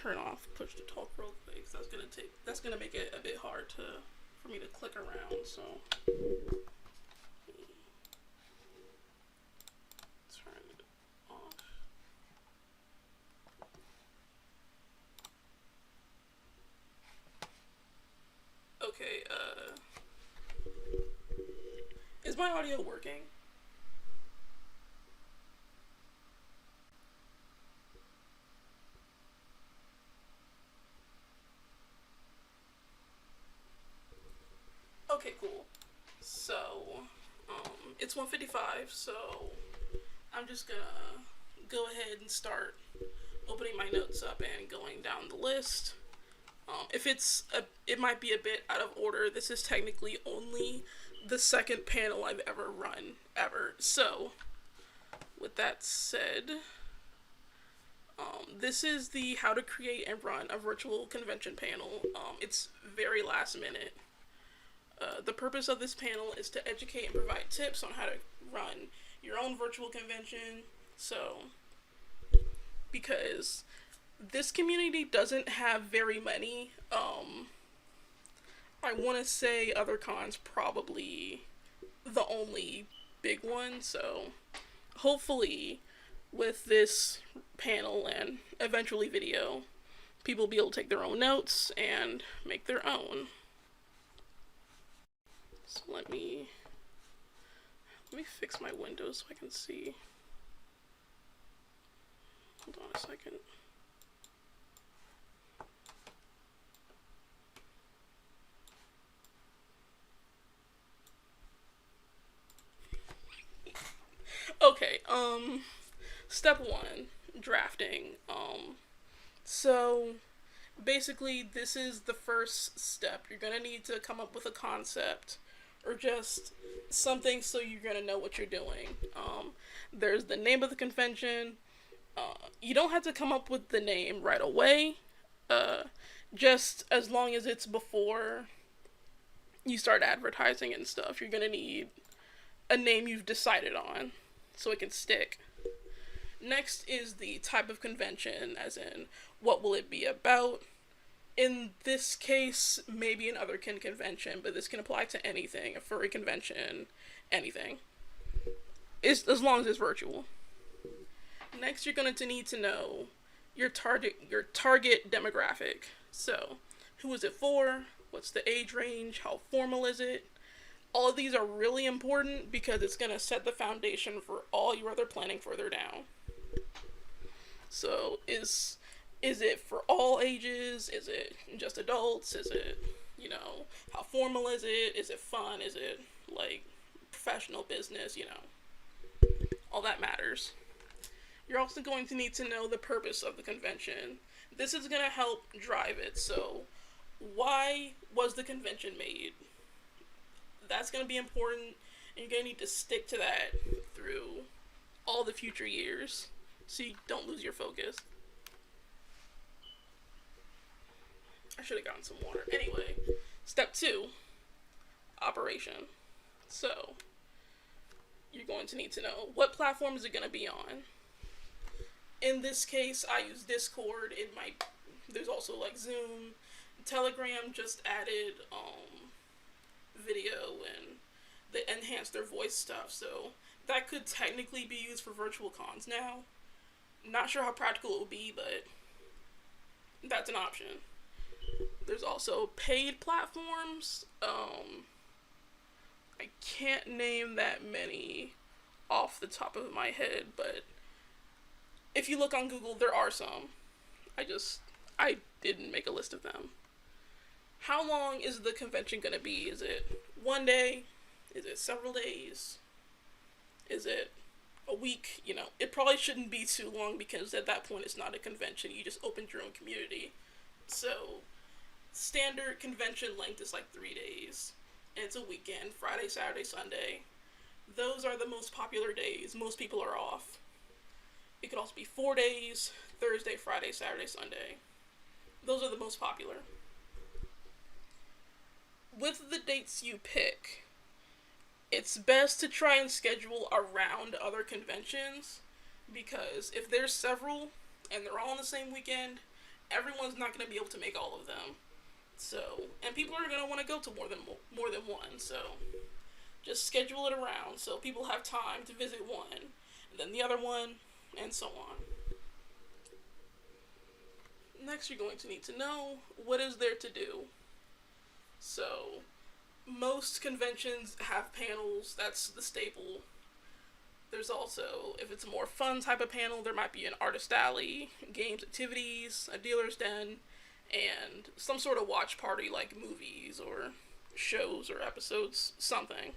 turn off push to talk real quick. That's gonna make it a bit hard for me to click around. So turn it off. Okay. Is my audio working? Okay, cool. So, it's 1:55, so I'm just gonna go ahead and start opening my notes up and going down the list. If it might be a bit out of order. This is technically only the second panel I've ever run, ever. So, with that said, this is the how to create and run a virtual convention panel. It's very last minute. The purpose of this panel is to educate and provide tips on how to run your own virtual convention. So, because this community doesn't have very many, I want to say Othercon's probably the only big one. So, hopefully, with this panel and eventually video, people will be able to take their own notes and make their own. So let me fix my windows so I can see. Hold on a second. Okay, step 1, drafting. So basically this is the first step. You're gonna need to come up with a concept or just something so you're gonna know what you're doing. There's the name of the convention. You don't have to come up with the name right away, just as long as it's before you start advertising and stuff. You're gonna need a name you've decided on so it can stick. Next is the type of convention, as in what will it be about. In this case, maybe an Otherkin convention, but this can apply to anything, a furry convention, anything. It's, as long as it's virtual. Next, you're going to need to know your target demographic. So, who is it for? What's the age range? How formal is it? All of these are really important because it's going to set the foundation for all your other planning further down. So, is it for all ages? Is it just adults? Is it, how formal is it? Is it fun? Is it, like, professional business? All that matters. You're also going to need to know the purpose of the convention. This is going to help drive it. So, why was the convention made? That's going to be important, and you're going to need to stick to that through all the future years so you don't lose your focus. I should have gotten some water. Anyway, step 2, operation. So, you're going to need to know what platform is it going to be on. In this case, I use Discord. There's also like Zoom. Telegram just added video and they enhanced their voice stuff, so that could technically be used for virtual cons now. Not sure how practical it will be, but that's an option. There's also paid platforms. I can't name that many off the top of my head, but if you look on Google, there are some. I didn't make a list of them. How long is the convention going to be? Is it one day? Is it several days? Is it a week? It probably shouldn't be too long because at that point it's not a convention. You just opened your own community. So, standard convention length is like 3 days. And it's a weekend, Friday, Saturday, Sunday. Those are the most popular days. Most people are off. It could also be 4 days, Thursday, Friday, Saturday, Sunday. Those are the most popular. With the dates you pick, it's best to try and schedule around other conventions, because if there's several and they're all on the same weekend, everyone's not going to be able to make all of them. So, and people are going to want to go to more than one. So, just schedule it around so people have time to visit one, and then the other one, and so on. Next, you're going to need to know what is there to do. So, most conventions have panels, that's the staple. There's also, if it's a more fun type of panel, there might be an artist alley, games, activities, a dealer's den, and some sort of watch party like movies or shows or episodes, something.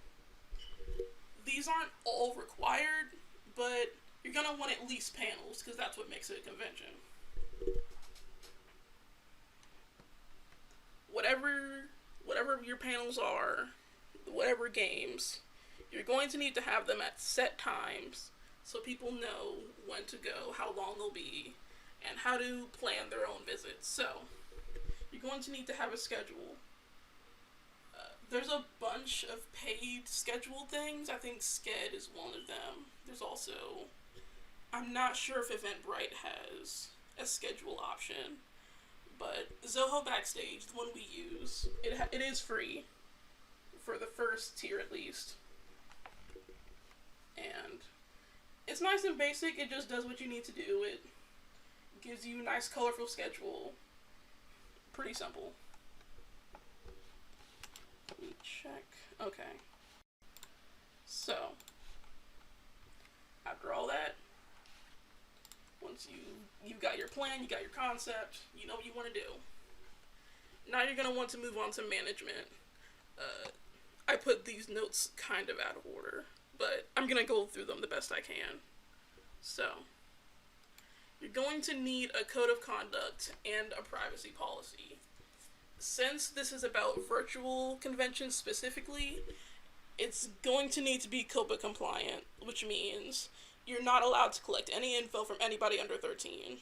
These aren't all required, but you're going to want at least panels because that's what makes it a convention. Whatever your panels are, whatever games, you're going to need to have them at set times so people know when to go, how long they'll be, and how to plan their own visits. So, you're going to need to have a schedule. There's a bunch of paid scheduled things. I think Sked is one of them. There's also, I'm not sure if Eventbrite has a schedule option, but Zoho Backstage, the one we use, it is free for the first tier at least. And it's nice and basic. It just does what you need to do. It gives you a nice colorful schedule. Pretty simple. Let me check. Okay. So, after all that, once you've got your plan, you got your concept, you know what you want to do. Now you're going to want to move on to management. I put these notes kind of out of order, but I'm going to go through them the best I can. So, you're going to need a code of conduct and a privacy policy. Since this is about virtual conventions specifically, it's going to need to be COPPA compliant, which means you're not allowed to collect any info from anybody under 13.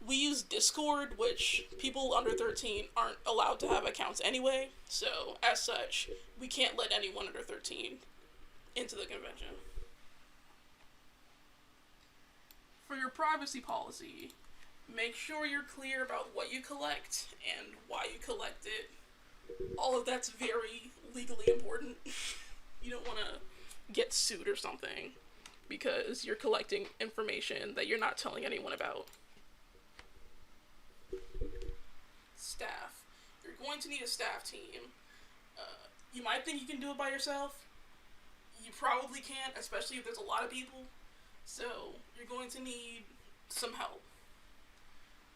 We use Discord, which people under 13 aren't allowed to have accounts anyway, so as such, we can't let anyone under 13 into the convention. For your privacy policy, make sure you're clear about what you collect and why you collect it. All of that's very legally important. You don't want to get sued or something because you're collecting information that you're not telling anyone about. Staff. You're going to need a staff team. You might think you can do it by yourself. You probably can't, especially if there's a lot of people. So, you're going to need some help.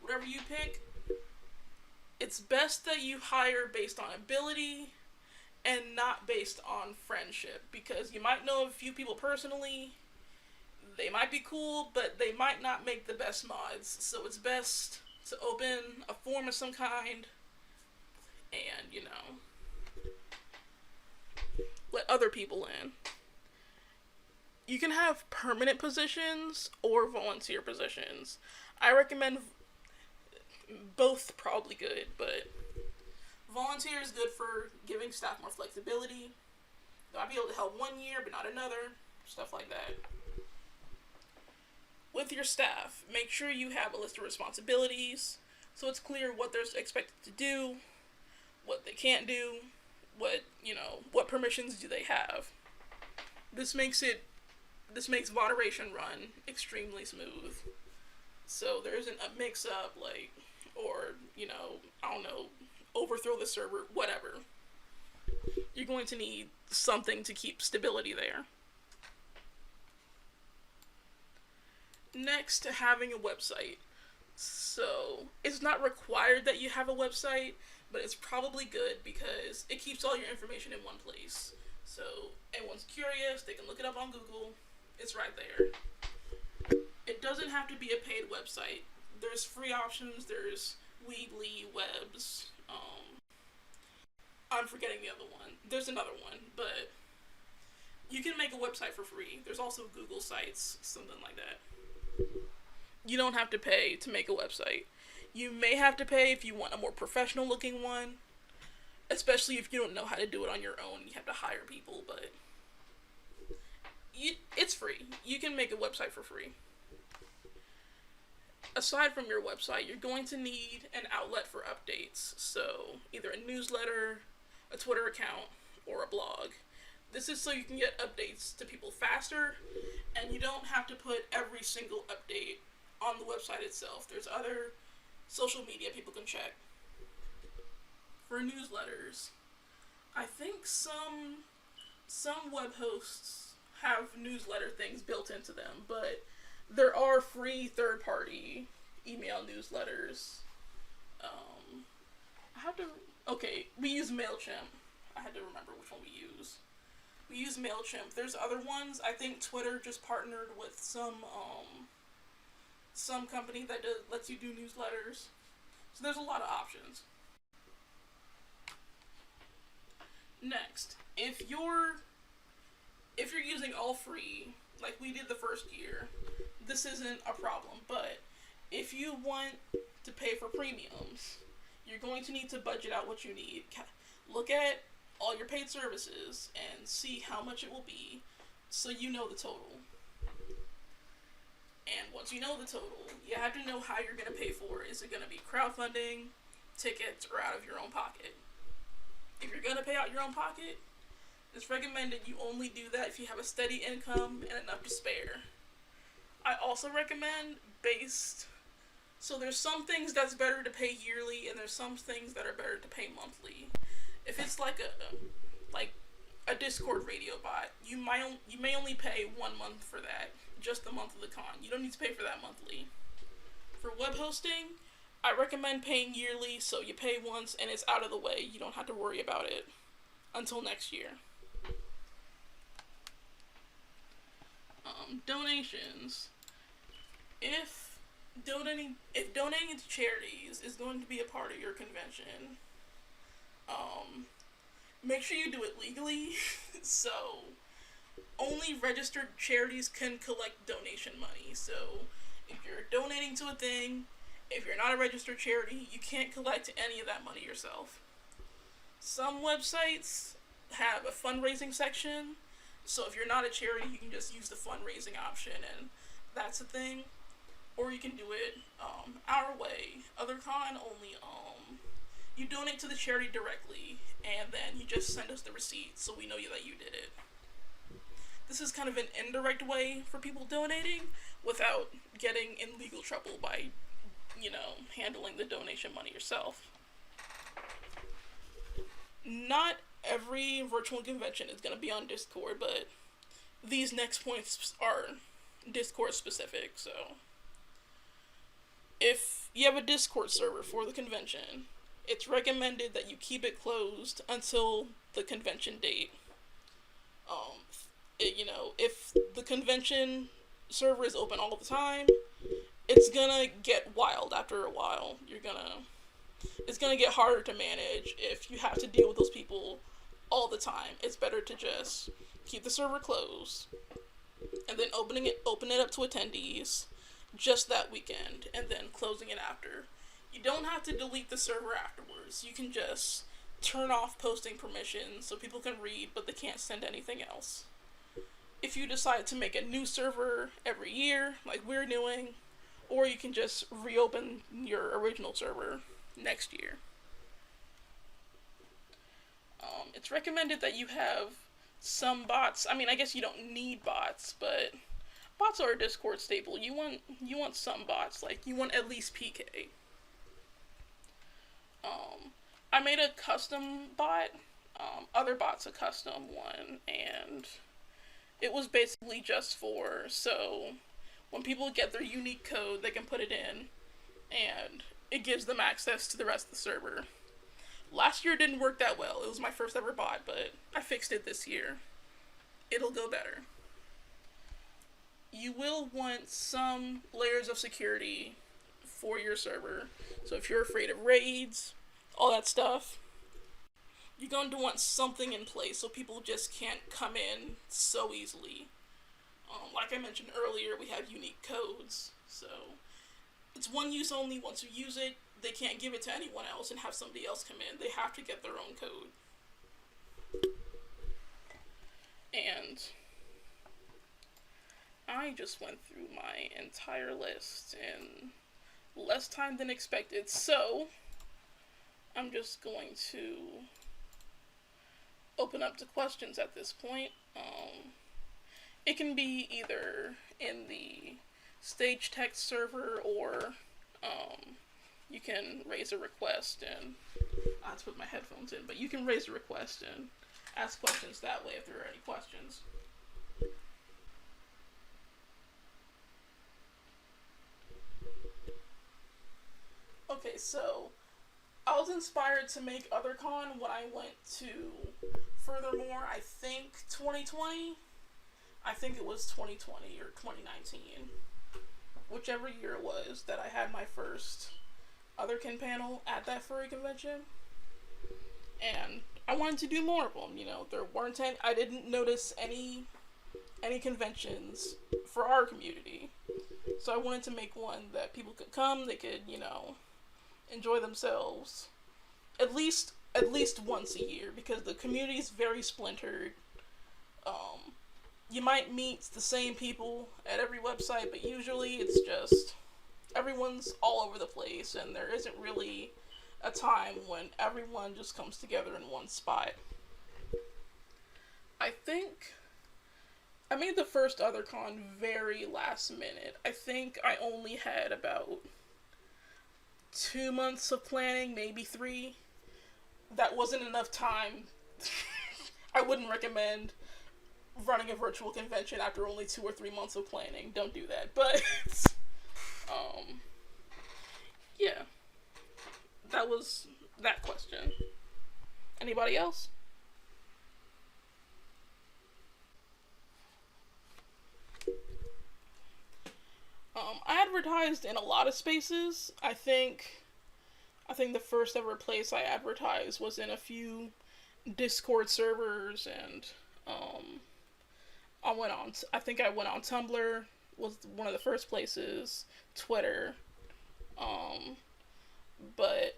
Whatever you pick, it's best that you hire based on ability and not based on friendship, because you might know a few people personally, they might be cool, but they might not make the best mods, so it's best to open a form of some kind and, let other people in. You can have permanent positions or volunteer positions. I recommend both, probably good, but volunteer is good for giving staff more flexibility. They might be able to help one year, but not another. Stuff like that. With your staff, make sure you have a list of responsibilities, so it's clear what they're expected to do, what they can't do, what permissions do they have. This makes moderation run extremely smooth. So there isn't a mix-up, or, overthrow the server, whatever. You're going to need something to keep stability there. Next, having a website. So, it's not required that you have a website, but it's probably good because it keeps all your information in one place. So, anyone's curious, they can look it up on Google. It's right there. It doesn't have to be a paid website. There's free options. There's Weebly, Webs. I'm forgetting the other one. There's another one, but you can make a website for free. There's also Google Sites, something like that. You don't have to pay to make a website. You may have to pay if you want a more professional looking one, especially if you don't know how to do it on your own. You have to hire people, but it's free. You can make a website for free. aside from your website, you're going to need an outlet for updates. So either a newsletter, a Twitter account, or a blog. This is so you can get updates to people faster, and you don't have to put every single update on the website itself. There's other social media people can check. For newsletters, I think some web hosts have newsletter things built into them, but there are free third-party email newsletters. We use MailChimp. I had to remember which one we use. We use MailChimp. There's other ones. I think Twitter just partnered with some company that lets you do newsletters. So there's a lot of options. Next, if you're using all free, like we did the first year, this isn't a problem. But if you want to pay for premiums, you're going to need to budget out what you need. Look at all your paid services and see how much it will be, so you know the total. And once you know the total, you have to know how you're going to pay for it. Is it going to be crowdfunding, tickets, or out of your own pocket? If you're going to pay out your own pocket, it's recommended you only do that if you have a steady income and enough to spare. I also recommend so there's some things that's better to pay yearly, and there's some things that are better to pay monthly. If it's like a Discord radio bot, you may only pay 1 month for that, just the month of the con. You don't need to pay for that monthly. For web hosting, I recommend paying yearly, so you pay once and it's out of the way. You don't have to worry about it until next year. Donations. If donating to charities is going to be a part of your convention, make sure you do it legally. So only registered charities can collect donation money. So if you're donating to a thing, if you're not a registered charity, you can't collect any of that money yourself. Some websites have a fundraising section, so if you're not a charity, you can just use the fundraising option, and that's a thing. Or you can do it our way. Othercon only, you donate to the charity directly, and then you just send us the receipt so we know that you did it. This is kind of an indirect way for people donating without getting in legal trouble by, handling the donation money yourself. Not every virtual convention is going to be on Discord, but these next points are Discord specific, so if you have a Discord server for the convention, it's recommended that you keep it closed until the convention date. If the convention server is open all the time, it's gonna get wild after a while. It's gonna get harder to manage if you have to deal with those people all the time. It's better to just keep the server closed and then open it up to attendees just that weekend, and then closing it after. You don't have to delete the server afterwards. You can just turn off posting permissions so people can read, but they can't send anything else. If you decide to make a new server every year, like we're doing, or you can just reopen your original server next year. It's recommended that you have some bots. I mean, I guess you don't need bots, but bots are a Discord staple. You want some bots, like you want at least PK. I made a custom bot. Otherbot's a custom one, and it was basically just so when people get their unique code, they can put it in, and it gives them access to the rest of the server. Last year didn't work that well. It was my first ever bot, but I fixed it this year. It'll go better. You will want some layers of security for your server. So if you're afraid of raids, all that stuff, you're going to want something in place so people just can't come in so easily. Like I mentioned earlier, we have unique codes, so it's one use only. Once you use it, they can't give it to anyone else and have somebody else come in. They have to get their own code. And I just went through my entire list, and less time than expected. So I'm just going to open up to questions at this point. It can be either in the stage text server or you can raise a request, and I have to put my headphones in, but you can raise a request and ask questions that way if there are any questions. Okay, so I was inspired to make Othercon when I went to Furthermore, I think 2020. I think it was 2020 or 2019. Whichever year it was that I had my first Otherkin panel at that furry convention. And I wanted to do more of them, you know. There weren't any, I didn't notice any conventions for our community. So I wanted to make one that people could come, they could, you know, enjoy themselves at least once a year, because the community is very splintered. You might meet the same people at every website, but usually it's just everyone's all over the place, and there isn't really a time when everyone just comes together in one spot. I think I made the first Othercon very last minute. I think I only had about 2 months of planning, maybe 3. That wasn't enough time. I wouldn't recommend running a virtual convention after only 2 or 3 months of planning. Don't do that. But yeah, that was that question. Anybody else? I advertised in a lot of spaces. I think the first ever place I advertised was in a few Discord servers, and I think I went on Tumblr, was one of the first places, Twitter, but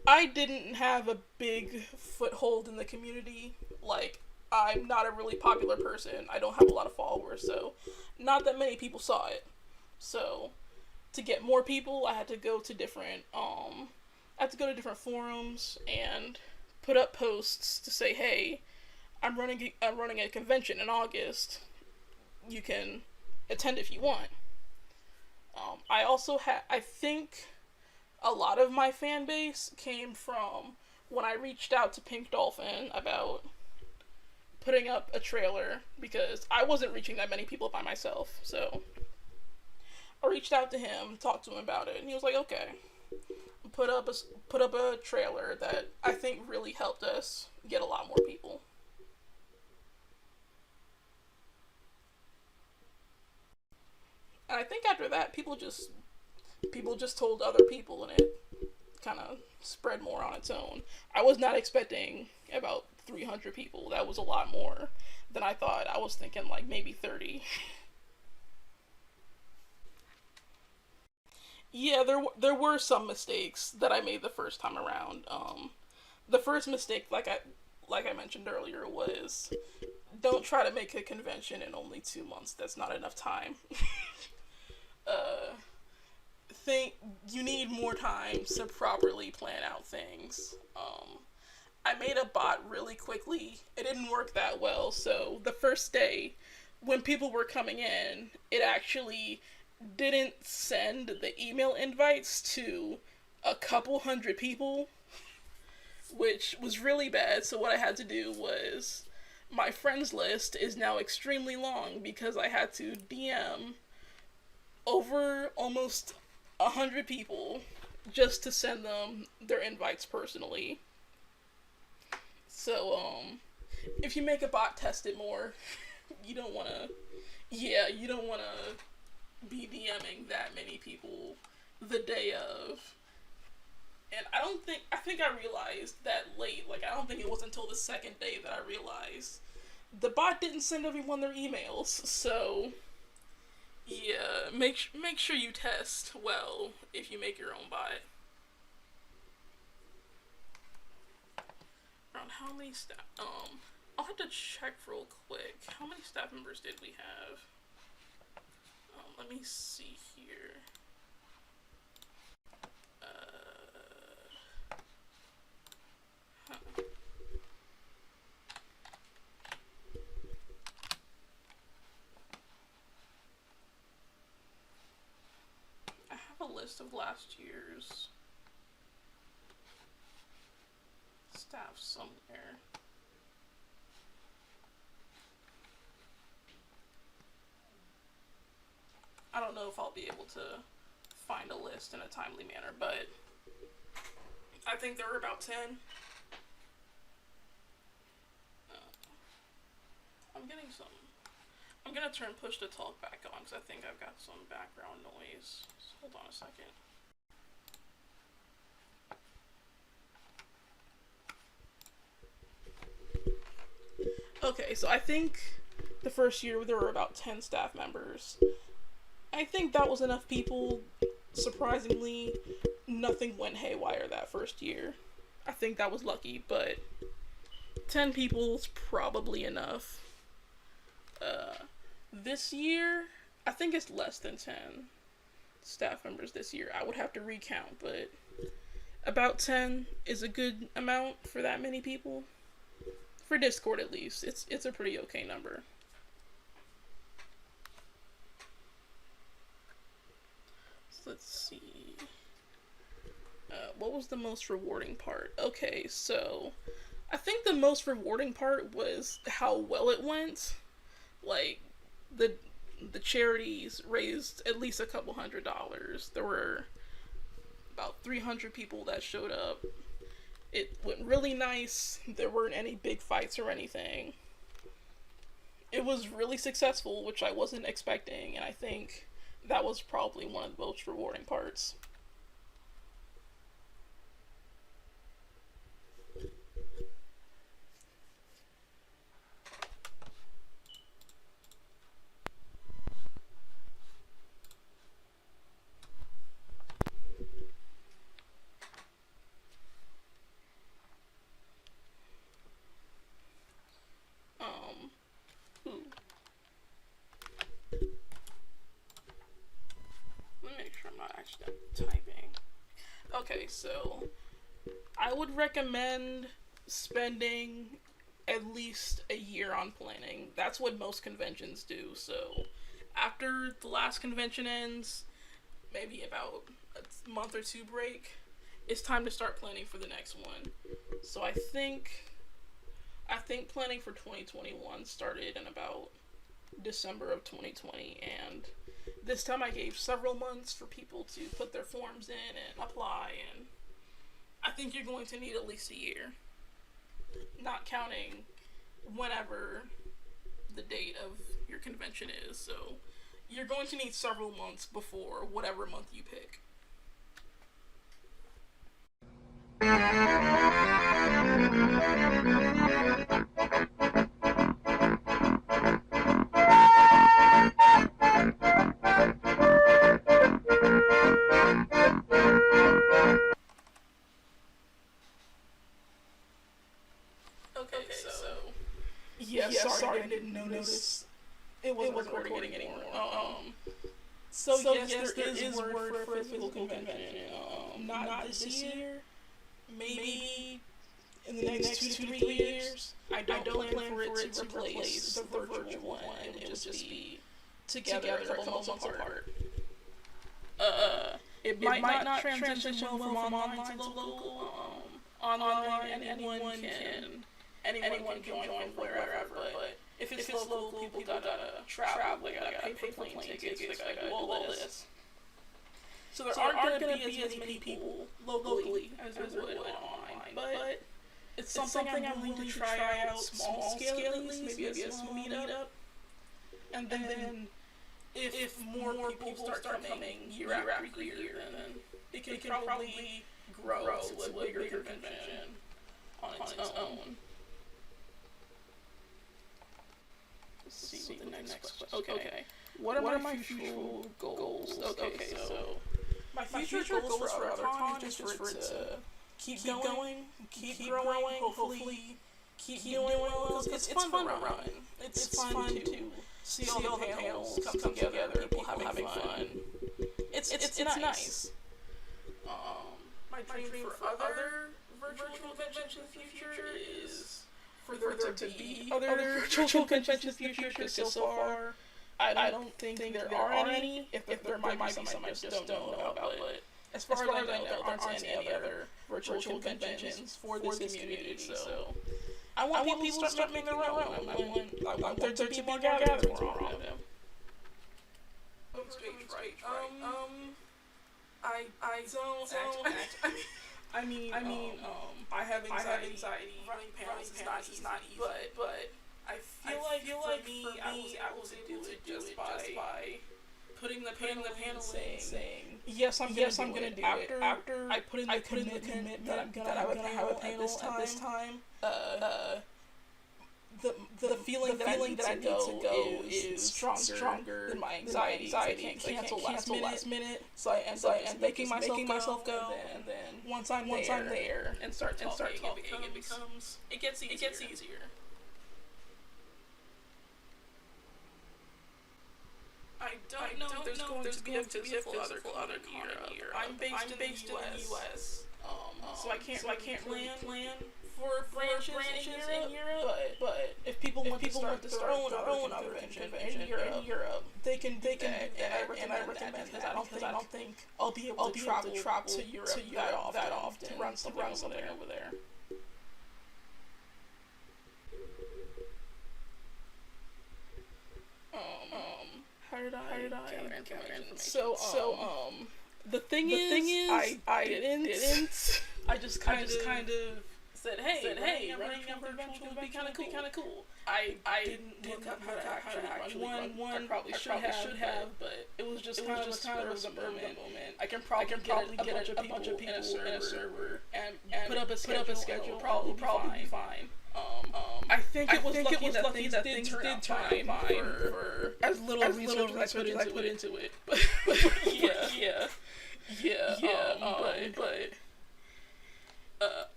I didn't have a big foothold in the community. Like, I'm not a really popular person. I don't have a lot of followers, so not that many people saw it. So to get more people, I had to go to different forums and put up posts to say, "Hey, I'm running a convention in August. You can attend if you want." I also I think a lot of my fan base came from when I reached out to Pink Dolphin about putting up a trailer, because I wasn't reaching that many people by myself. So I reached out to him, talked to him about it, and he was like, "Okay." Put up a trailer that I think really helped us get a lot more people. And I think after that, people just told other people, and it kind of spread more on its own. I was not expecting about 300 people. That was a lot more than I thought. I was thinking like maybe 30. Yeah, there were some mistakes that I made the first time around. The first mistake, like I mentioned earlier, was don't try to make a convention in only 2 months. That's not enough time. uh, think you need more time to properly plan out things. I made a bot really quickly. It didn't work that well, so the first day, when people were coming in, it actually didn't send the email invites to a couple hundred people, which was really bad. So what I had to do was, my friends list is now extremely long because I had to DM over almost 100 people just to send them their invites personally. So if you make a bot, test it more. You don't want to be DMing that many people the day of. And I think I realized that late. Like, I don't think it was until the second day that I realized the bot didn't send everyone their emails. So yeah, make sure you test well if you make your own bot. Around how many staff? I'll have to check real quick. How many staff members did we have? Let me see here. list of last year's staff somewhere. I don't know if I'll be able to find a list in a timely manner, but I think there were about 10. I'm gonna turn push to talk back on because I think I've got some background noise. So hold on a second. Okay, so I think the first year there were about 10 staff members. I think that was enough people. Surprisingly, nothing went haywire that first year. I think that was lucky, but 10 people is probably enough. This year, I think it's less than 10 staff members this year. I would have to recount, but about 10 is a good amount for that many people. For Discord, at least. It's a pretty okay number. So let's see. What was the most rewarding part? Okay, so I think the most rewarding part was how well it went. Like, the charities raised at least a couple $100. There were about 300 people that showed up. It went really nice. There weren't any big fights or anything. It was really successful, which I wasn't expecting, and I think that was probably one of the most rewarding parts. Let me make sure I'm not actually typing. Okay, so I would recommend spending at least a year on planning. That's what most conventions do. So after the last convention ends, maybe about a month or two break, it's time to start planning for the next one. So I think planning for 2021 started in about December of 2020, and this time I gave several months for people to put their forms in and apply, and I think you're going to need at least a year, not counting whenever the date of your convention is. So you're going to need several months before whatever month you pick. Sorry, I didn't notice it wasn't recording anymore. So yes, there is word for a physical convention. Not this year. Maybe in the next 2 to 3 years. I don't plan for it to replace the virtual one. It would just be together a couple months apart. It might not transition from online to local. Online, and anyone can join from wherever, but if it's local, people gotta travel, they gotta pay for plane tickets, they gotta do all this. So there aren't gonna be as many people locally as there would online, but it's something I'm willing to try out small scale at least, maybe a small meetup. And then if more people start coming year after year, then it can probably grow to a bigger convention on its own. Let's see what the next question. Okay. What are my future goals? Okay, so my future goals for Othercon is just for it to keep going, keep growing, hopefully keep doing well. It's fun to run. It's fun to see all the panels come together, people having fun. It's nice. My dream for other virtual conventions in the future is for there to be other virtual conventions in the future, because so far I don't think there are any. If there might be some I just don't know about. But as far as I know, there aren't any other virtual conventions for this community. So I want people to start making their own. I want there to be more gatherings more often. Stage fright. I don't actually. I mean, I have anxiety. Running panels is not easy. But I feel like for me, I was able to do it just by putting the panel in saying, yes, I'm gonna do it. After I put in the commitment that I'm gonna have a panel at this time. The feeling that I need to go is stronger than my anxiety. I can't cancel last minute. So I end up making myself go. And then once I'm there and start talking, it gets easier. I don't know if there's going to be a physical Othercon here. I'm based in the US. So I can't really plan for branches in Europe. But if people want to start their own other convention in Europe, they can. And I recommend because I don't think I'll be able to travel to Europe that often to run something over there. How did I gather information? So the thing is, I didn't. I just kind of said, hey, running a convention would be kind of cool. I didn't look up how to actually run one. I probably should have, but it was just kind of a spur of the moment. I can probably get a bunch of people in a server and put up a schedule. Probably be fine. I think it was lucky that things did turn out fine for as little research as I put into it. But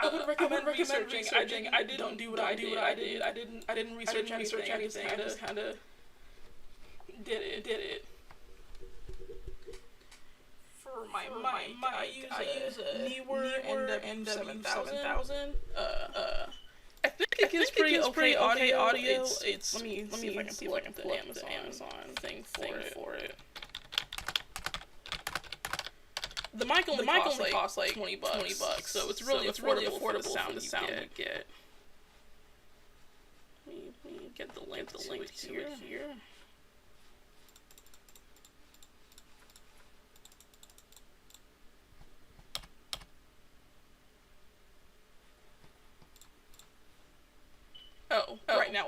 I would recommend researching. I didn't do what I did. I didn't research anything. I just kind of did it. For my mic, I use a Newer NW7000. I think it gets pretty okay audio. It's let me see if I can pull up the Amazon thing for it. The mic only costs like $20, so it's really affordable for the sound you get. Let me get the link here.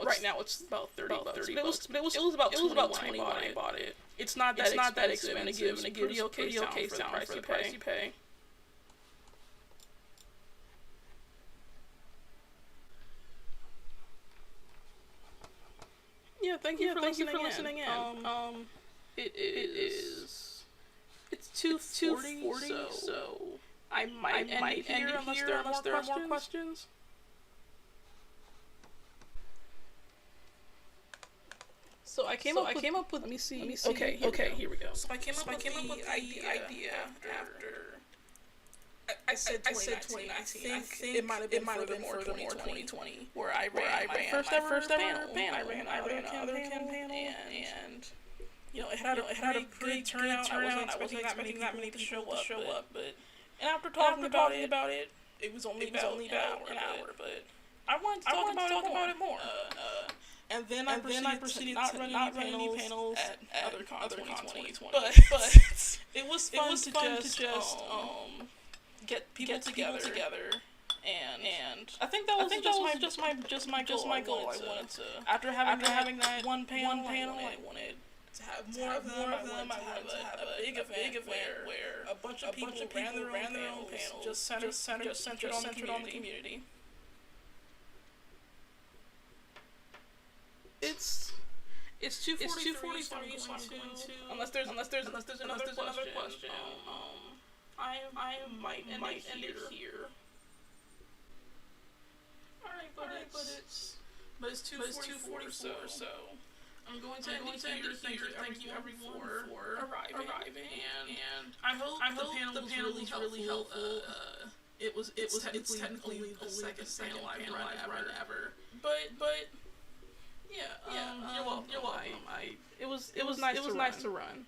Right now it's about $30. But it was about 20 when I bought it. It's not that expensive, and it gives pretty okay sound for the price you pay. Yeah, thank you for listening in. It's 2:40, so I might end it here unless there are more questions. So I came up with. Let me see. Okay, here we go. So I came up with the idea after. I said 2019. I think it might have been more 2020, where I ran my first ever panel. I ran Othercon panel, and it had a pretty turnout. I wasn't expecting that many people to show up, but after talking about it, it was only about an hour. But I wanted to talk about it more. And then I proceeded to not run any panels at Othercon 2020. But it was fun to just get people together. And I think that was just my goal. I wanted to after having that one panel, I wanted to have more of them. I wanted to have a big event where a bunch of people ran their own panels, just centered on the community. It's 2:43, so I'm going to unless there's another question. I might end it here. Alright, but it's 2:44, so I'm going to end it here. Thank you everyone for arriving, and I hope the panel was really helpful. It's technically the second panel I've run ever, but Yeah. You're welcome. It was nice to run.